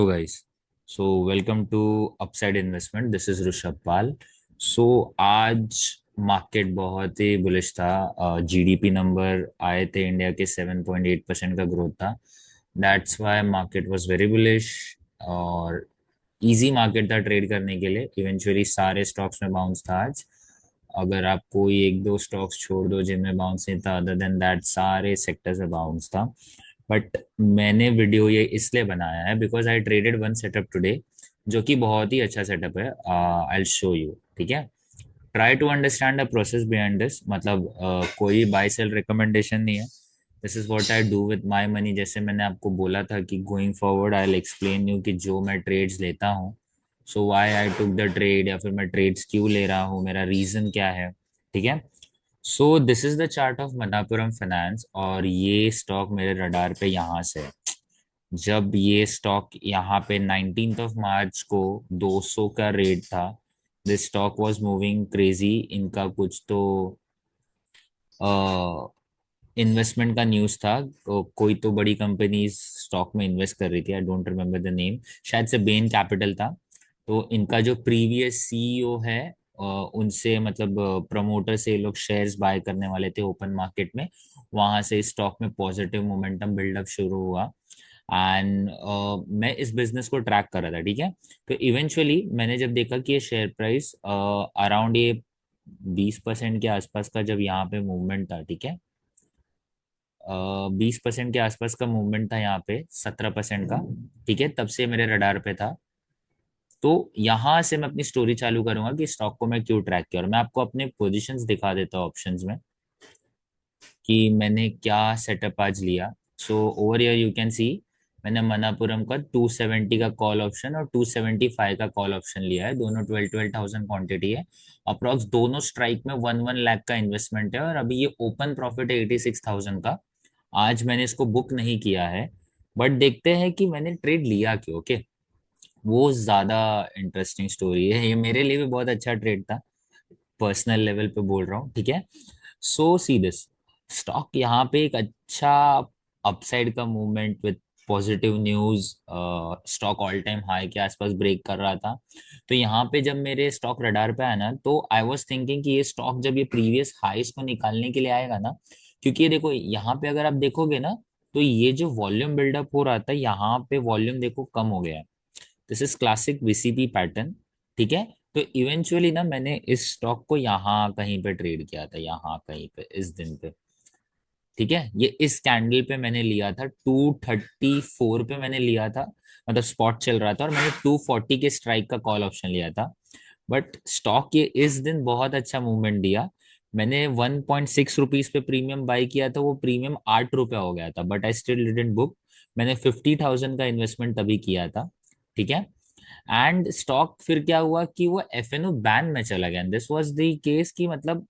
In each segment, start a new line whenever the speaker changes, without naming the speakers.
Guys, so welcome to Upside Investment. This is Rishabh पाल. सो आज market बहुत ही bullish था. GDP number आए थे इंडिया के 7.8% का ग्रोथ था. That's why market was very bullish. और इजी मार्केट था ट्रेड करने के लिए. इवेंचुअली सारे स्टॉक्स में बाउंस था आज. अगर आप कोई एक दो स्टॉक्स छोड़ दो जिनमें बाउंस नहीं था, अदर देन दैट सारे सेक्टर्स में बाउंस था. बट मैंने वीडियो ये इसलिए बनाया है because I traded one setup today, जो कि बहुत ही अच्छा सेटअप है. I show you. ठीक है. Try to understand the process behind this. मतलब कोई बाय सेल रिकमेंडेशन नहीं है. This is what I do with my money. जैसे मैंने आपको बोला था कि going forward I will explain you कि जो मैं ट्रेड्स लेता हूँ, so why I took the trade, या फिर मैं ट्रेड्स क्यों ले रहा हूँ, मेरा रीजन क्या है. ठीक है. So this is the chart of Manappuram finance, और ये स्टॉक मेरे रडार पे यहाँ से है. जब ये स्टॉक यहाँ पे 19 मार्च को 200 का रेट था, this stock was moving crazy. इनका कुछ तो इन्वेस्टमेंट का न्यूज था. कोई तो बड़ी कंपनी स्टॉक में इन्वेस्ट कर रही थी. I don't remember the name. शायद से बेन कैपिटल था. तो इनका जो प्रीवियस सीईओ है, उनसे मतलब प्रमोटर से ये लोग शेयर्स बाय करने वाले थे ओपन मार्केट में. वहां से स्टॉक में पॉजिटिव मोमेंटम बिल्डअप शुरू हुआ. एंड मैं इस बिजनेस को ट्रैक कर रहा था. ठीक है. तो इवेंचुअली मैंने जब देखा कि ये शेयर प्राइस अराउंड ये 20% के आसपास का जब यहाँ पे मूवमेंट था. ठीक है. 20% के आसपास का मूवमेंट था यहाँ पे, 17% का. ठीक है. तब से मेरे रडार पे था. तो यहाँ से मैं अपनी स्टोरी चालू करूंगा कि स्टॉक को मैं क्यों ट्रैक किया, और मैं आपको अपने पोजीशंस दिखा देता हूँ ऑप्शंस में कि मैंने क्या सेटअप आज लिया. So over here you can see मैंने मनापुरम का 270 का कॉल ऑप्शन और 275 का कॉल ऑप्शन लिया है. दोनों 12,000 क्वांटिटी है. अप्रोक्स दोनों स्ट्राइक में 1 लाख का इन्वेस्टमेंट है, और अभी ये ओपन प्रॉफिट है 86,000 का. आज मैंने इसको बुक नहीं किया है. बट देखते हैं कि मैंने ट्रेड लिया क्यों. ओके. वो ज्यादा इंटरेस्टिंग स्टोरी है. ये मेरे लिए भी बहुत अच्छा ट्रेड था. पर्सनल लेवल पे बोल रहा हूँ. ठीक है. सो सी दिस स्टॉक यहाँ पे एक अच्छा अपसाइड का movement with positive news. Stock all time high के आसपास ब्रेक कर रहा था. तो यहाँ पे जब मेरे स्टॉक रडार पे आया ना, तो आई वाज थिंकिंग कि ये स्टॉक जब ये प्रीवियस हाईस को निकालने के लिए आएगा ना, क्योंकि ये देखो यहाँ पे अगर आप देखोगे ना, तो ये जो वॉल्यूम बिल्डअप हो रहा था यहाँ पे वॉल्यूम देखो कम हो गया है. This is classic VCP pattern. ठीक है. तो इवेंचुअली ना मैंने इस स्टॉक को यहाँ कहीं पे ट्रेड किया था, यहाँ कहीं पे इस दिन पे. ठीक है. ये इस कैंडल पे मैंने लिया था, 234 पे मैंने लिया था. मतलब स्पॉट चल रहा था और मैंने 240 के स्ट्राइक का कॉल ऑप्शन लिया था. बट स्टॉक ये इस दिन बहुत अच्छा मूवमेंट दिया. मैंने 1.6 रुपीज पे प्रीमियम बाई किया था. वो प्रीमियम 8 रुपया हो गया था, but I still didn't book. मैंने 50,000 का इन्वेस्टमेंट तभी किया था. ठीक है. एंड स्टॉक फिर क्या हुआ कि वो एफएनओ बैन में चला गया. दिस वाज द केस कि मतलब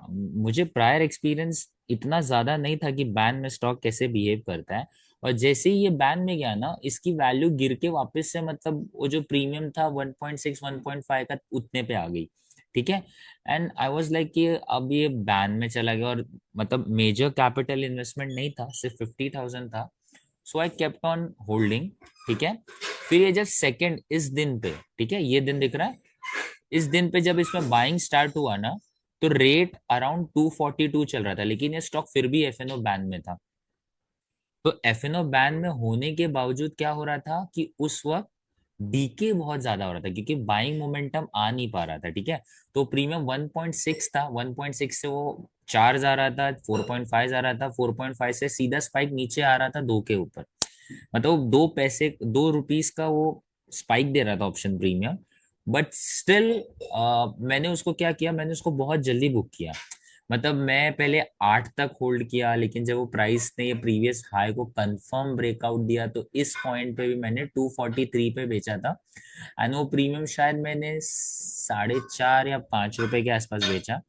मुझे प्रायर एक्सपीरियंस इतना ज्यादा नहीं था कि बैन में स्टॉक कैसे बिहेव करता है. और जैसे ही ये बैन में गया ना, इसकी वैल्यू गिर के वापस से मतलब वो जो प्रीमियम था 1.6 1.5 का उतने पे आ गई. ठीक है. एंड आई वाज लाइक कि अब ये बैन में चला गया, और मतलब मेजर कैपिटल इन्वेस्टमेंट नहीं था, सिर्फ 50,000 था. सो आई केप्ट ऑन होल्डिंग. ठीक है. फिर ये जब सेकंड इस दिन पे, ठीक है, ये दिन दिख रहा है, इस दिन पे जब इसमें बाइंग स्टार्ट हुआ ना, तो रेट अराउंड 242 चल रहा था, लेकिन ये स्टॉक फिर भी एफएनओ बैन में था. तो एफएनओ बैन में होने के बावजूद क्या हो रहा था कि उस वक्त डीके बहुत ज्यादा हो रहा था, क्योंकि बाइंग मोमेंटम आ नहीं पा रहा था. ठीक है. तो प्रीमियम 1.6 था. 1.6 से वो 4 जा रहा था, 4.5 जा रहा था, 4.5 से सीधा स्पाइक नीचे आ रहा था 2 के ऊपर. मतलब 2 पैसे 2 रुपीज का वो स्पाइक दे रहा था ऑप्शन प्रीमियम. बट स्टिल मैंने उसको क्या किया, मैंने उसको बहुत जल्दी बुक किया. मतलब मैं पहले 8 तक होल्ड किया, लेकिन जब वो प्राइस ने ये प्रीवियस हाई को कंफर्म ब्रेकआउट दिया, तो इस पॉइंट पे भी मैंने 243 पे बेचा था. एंड वो प्रीमियम शायद मैंने 4.5 या 5 रुपए के आसपास बेचा.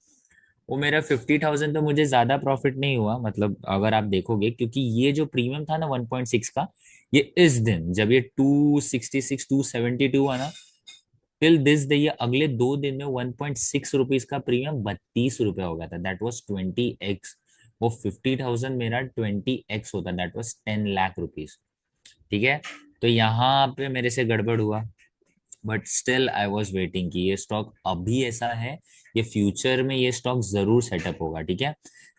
वो मेरा 50,000 तो मुझे ज्यादा प्रॉफिट नहीं हुआ, मतलब अगर आप देखोगे, क्योंकि ये जो प्रीमियम था ना 1.6 का, ये इस दिन जब ये 266 272 हुआ ना, टिल दिस डे, ये अगले 2 दिन में 1.6 रुपीज का प्रीमियम 32 रुपया हो गया था. That was 20x. वो 50,000 मेरा 20x होता, दैट वाज 10 लाख रुपीज. ठीक है. तो यहाँ पे मेरे से गड़बड़ हुआ, but still I was waiting कि ये स्टॉक अभी ऐसा है, ये फ्यूचर में ये स्टॉक जरूर सेटअप होगा, ठीक है।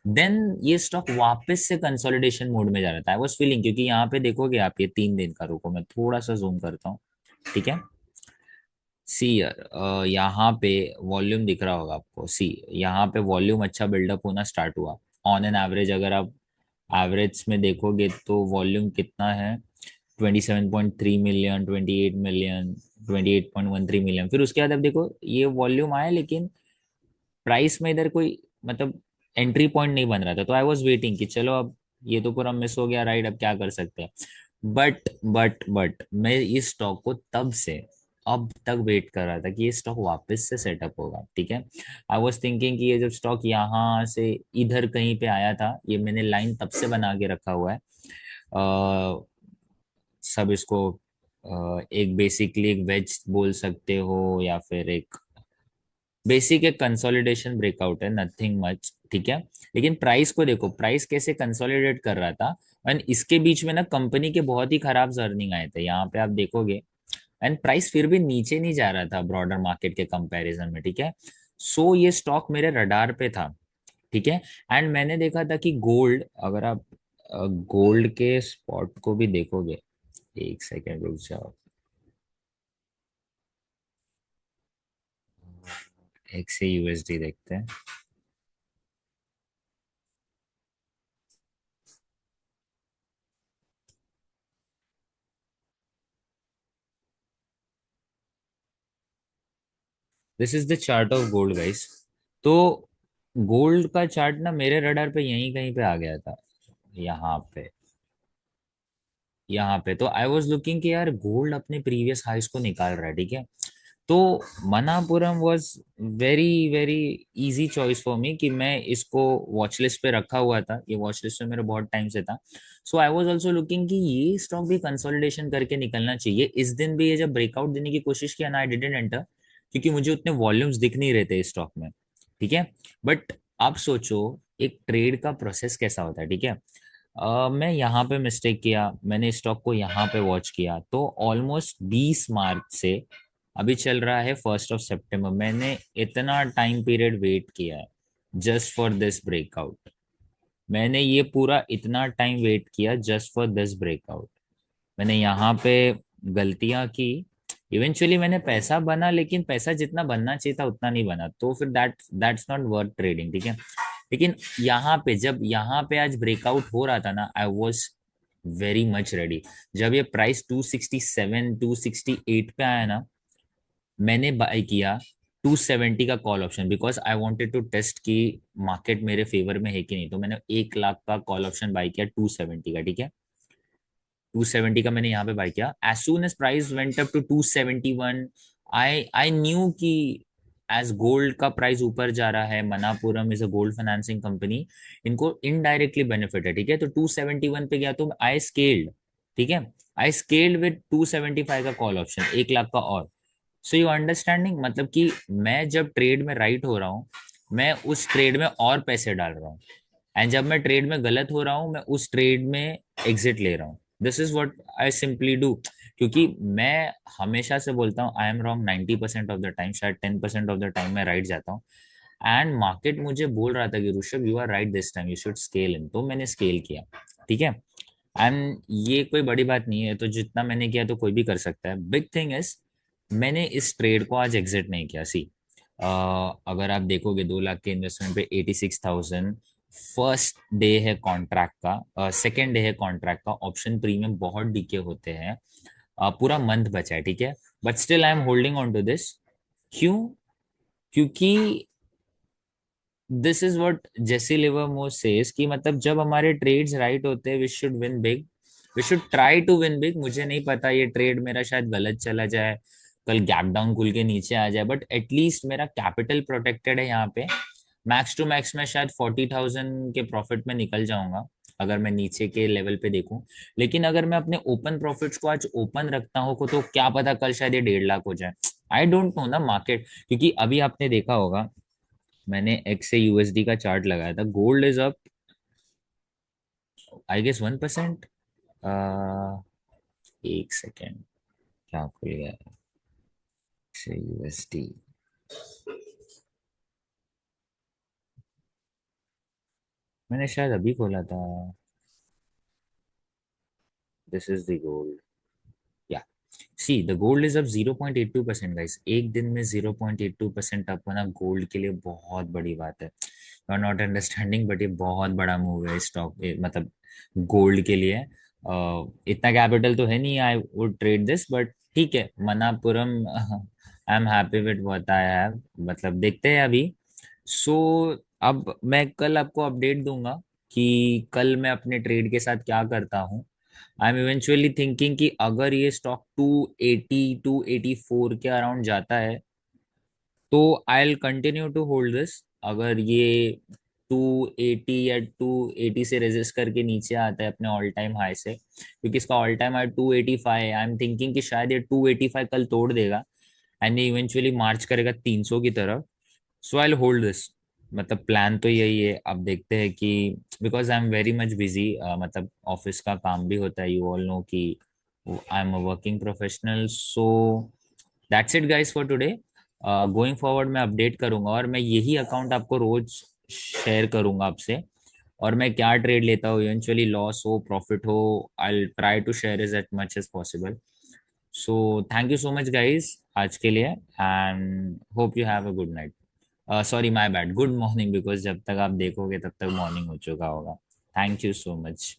देन ये स्टॉक वापस से कंसोलिडेशन मोड में जा रहा था, आई वॉज फीलिंग, क्योंकि यहाँ पे देखोगे आप, ये 3 दिन का, रुको मैं थोड़ा सा जूम करता हूँ, ठीक है। सी यार, यहाँ पे वॉल्यूम दिख रहा होगा आपको, सी यहाँ पे वॉल्यूम अच्छा बिल्डअप होना स्टार्ट हुआ। ऑन एन एवरेज अगर आप एवरेज में देखोगे तो वॉल्यूम कितना है, 27.3 मिलियन, 28 मिलियन, 28.13 मिलियन। फिर उसके बाद अब देखो ये वॉल्यूम आया, लेकिन प्राइस में इधर कोई मतलब एंट्री पॉइंट नहीं बन रहा था, तो आई वॉज वेटिंग कि चलो अब ये तो पूरा मिस हो गया, राइट, अब क्या कर सकते हैं। बट मैं इस स्टॉक को तब से अब तक वेट कर रहा था कि ये स्टॉक वापस से सेटअप होगा, ठीक है। आई वॉज थिंकिंग कि ये जब स्टॉक यहाँ से इधर कहीं पे आया था, ये मैंने लाइन तब से बना के रखा हुआ है। सब इसको एक बेसिकली एक वेज बोल सकते हो, या फिर एक बेसिक एक कंसोलिडेशन ब्रेकआउट है, नथिंग मच, ठीक है। लेकिन प्राइस को देखो, प्राइस कैसे कंसोलिडेट कर रहा था, एंड इसके बीच में ना कंपनी के बहुत ही खराब अर्निंग आए थे, यहाँ पे आप देखोगे। एंड प्राइस फिर भी नीचे नहीं जा रहा था ब्रॉडर मार्केट के कंपैरिजन में, ठीक है। सो ये स्टॉक मेरे रडार पे था, ठीक है। एंड मैंने देखा था कि गोल्ड, अगर आप गोल्ड के स्पॉट को भी देखोगे, एक सेकेंड रुक जाओ, एक से यूएसडी देखते हैं। This is the chart of gold guys. तो गोल्ड का चार्ट ना मेरे रडार पे यहीं कहीं पे आ गया था, यहाँ पे, यहाँ पे। तो आई वॉज लुकिंग कि यार गोल्ड अपने प्रीवियस हाइस को निकाल रहा है, ठीक है। तो Manappuram was very very easy choice for me कि मैं इसको वॉच लिस्ट पे रखा हुआ था, ये वॉच लिस्ट में मेरे बहुत टाइम से था। सो आई वॉज ऑल्सो लुकिंग कि ये स्टॉक भी कंसोलिडेशन करके निकलना चाहिए। इस दिन भी ये जब ब्रेकआउट देने की कोशिश किया ना, आई डिडंट एंटर, क्योंकि मुझे उतने वॉल्यूम्स दिख नहीं रहे थे इस स्टॉक में, ठीक है। बट आप सोचो एक ट्रेड का प्रोसेस कैसा होता है, ठीक है। मैं यहाँ पे मिस्टेक किया, मैंने स्टॉक को यहाँ पे वॉच किया, तो ऑलमोस्ट 20 मार्च से अभी चल रहा है 1 सितंबर, मैंने इतना टाइम पीरियड वेट किया है जस्ट फॉर दिस ब्रेकआउट। मैंने ये पूरा इतना टाइम वेट किया जस्ट फॉर दिस ब्रेकआउट। मैंने यहाँ पे गलतियां की, इवेंचुअली मैंने पैसा बना, लेकिन पैसा जितना बनना चाहिए था उतना नहीं बना, तो फिर दैट्स नॉट वर्थ ट्रेडिंग, ठीक है। लेकिन यहाँ पे जब यहाँ पे आज ब्रेकआउट हो रहा था ना, I was very much ready. जब ये प्राइस 267 268 पे आया ना, मैंने बाय किया 270 का call option, because I wanted to test कि मार्केट मेरे फेवर में है कि नहीं। तो मैंने 1 लाख का कॉल ऑप्शन बाय किया 270 का, ठीक है। 270 का मैंने यहाँ पे बाय किया। As soon as price went up to 271, I knew कि एज गोल्ड का प्राइस ऊपर जा रहा है, Manappuram is a gold financing company, इनको इनडायरेक्टली बेनिफिट है, ठीक है। तो 271 पे गया तो आई स्केल्ड, ठीक है। आई स्केल्ड विद 275 का कॉल ऑप्शन, 1 लाख का और। सो यू अंडरस्टैंडिंग, मतलब कि मैं जब ट्रेड में राइट हो रहा हूँ, मैं उस ट्रेड में और पैसे डाल रहा हूँ, एंड जब मैं ट्रेड में गलत हो रहा हूँ, मैं उस ट्रेड में एग्जिट ले रहा हूँ। This is what I simply do, क्योंकि मैं हमेशा से बोलता हूँ I am wrong 90% of the time, शायद 10% ऑफ द टाइम मैं राइट जाता हूँ। एंड मार्केट मुझे बोल रहा था कि Rishabh you are right this time, you should scale in, तो मैंने स्केल किया, ठीक है। एंड ये कोई बड़ी बात नहीं है, तो जितना मैंने किया तो कोई भी कर सकता है। बिग थिंग इज मैंने इस ट्रेड को आज एग्जिट नहीं किया। सी अगर आप देखोगे 2 लाख के इन्वेस्टमेंट पे 86,000, फर्स्ट डे है कॉन्ट्रैक्ट का, सेकेंड डे है कॉन्ट्रैक्ट का, ऑप्शन प्रीमियम बहुत डीके होते हैं, पूरा मंथ बचा है, ठीक है। But still I am holding on to this. क्यों? क्योंकि this is what Jesse Livermore says कि मतलब जब हमारे ट्रेड्स राइट होते हैं we should win big, we should try to win big. मुझे नहीं पता ये ट्रेड मेरा शायद गलत चला जाए, कल गैप डाउन खुल के नीचे आ जाए, बट एटलीस्ट मेरा कैपिटल प्रोटेक्टेड है यहाँ पे। मैक्स टू मैक्स मैं शायद 40,000 के प्रॉफिट में निकल जाऊंगा अगर मैं नीचे के लेवल पे देखूं। लेकिन अगर मैं अपने ओपन प्रॉफिट्स को आज ओपन रखता हूँ तो क्या पता कल शायद ये 1.5 लाख हो जाए। आई डोंट नो ना मार्केट, क्योंकि अभी आपने देखा होगा मैंने एक्स से यूएसडी का चार्ट लगाया था, gold is up I guess 1%, एक सेकेंड, क्या खुल गया है यूएसडी? मैंने शायद अभी खोला था। This is the gold. या सी द गोल्ड इज अब 0.82% गाइस। एक दिन में 0.82% अप होना गोल्ड के लिए बहुत बड़ी बात है। You are not understanding, but ये बहुत बड़ा मूव है स्टॉक, मतलब गोल्ड के लिए। इतना कैपिटल तो है नहीं, I would trade this, but ठीक है, Manappuram I am happy with what I have. मतलब देखते हैं अभी। सो अब मैं कल आपको अपडेट दूंगा कि कल मैं अपने ट्रेड के साथ क्या करता हूँ। आई एम इवेंचुअली थिंकिंग कि अगर ये स्टॉक 280 284 के अराउंड जाता है तो I will continue to hold this. अगर ये 280 या 280 से रेजिस्ट करके नीचे आता है अपने ऑल टाइम हाई से, क्योंकि इसका ऑल टाइम हाई 285 है, आई एम थिंकिंग कि शायद ये 285 कल तोड़ देगा एंड ये इवेंचुअली मार्च करेगा 300 की तरफ। सो आई होल्ड दिस। मतलब प्लान तो यही है, अब देखते हैं कि because I am very much busy, मतलब ऑफिस का काम भी होता है, यू ऑल नो कि I am a working professional. So that's it guys for today. Going forward मैं अपडेट करूंगा और मैं यही अकाउंट आपको रोज शेयर करूंगा आपसे। और मैं क्या ट्रेड लेता हूँ, इवेंचुअली लॉस हो प्रॉफिट हो, I try to share is at much as possible. So thank you so much guys आज के लिए, and hope you have a good night. Sorry my bad, good morning, because जब तक आप देखोगे तब तक मॉर्निंग हो चुका होगा। Thank you so much.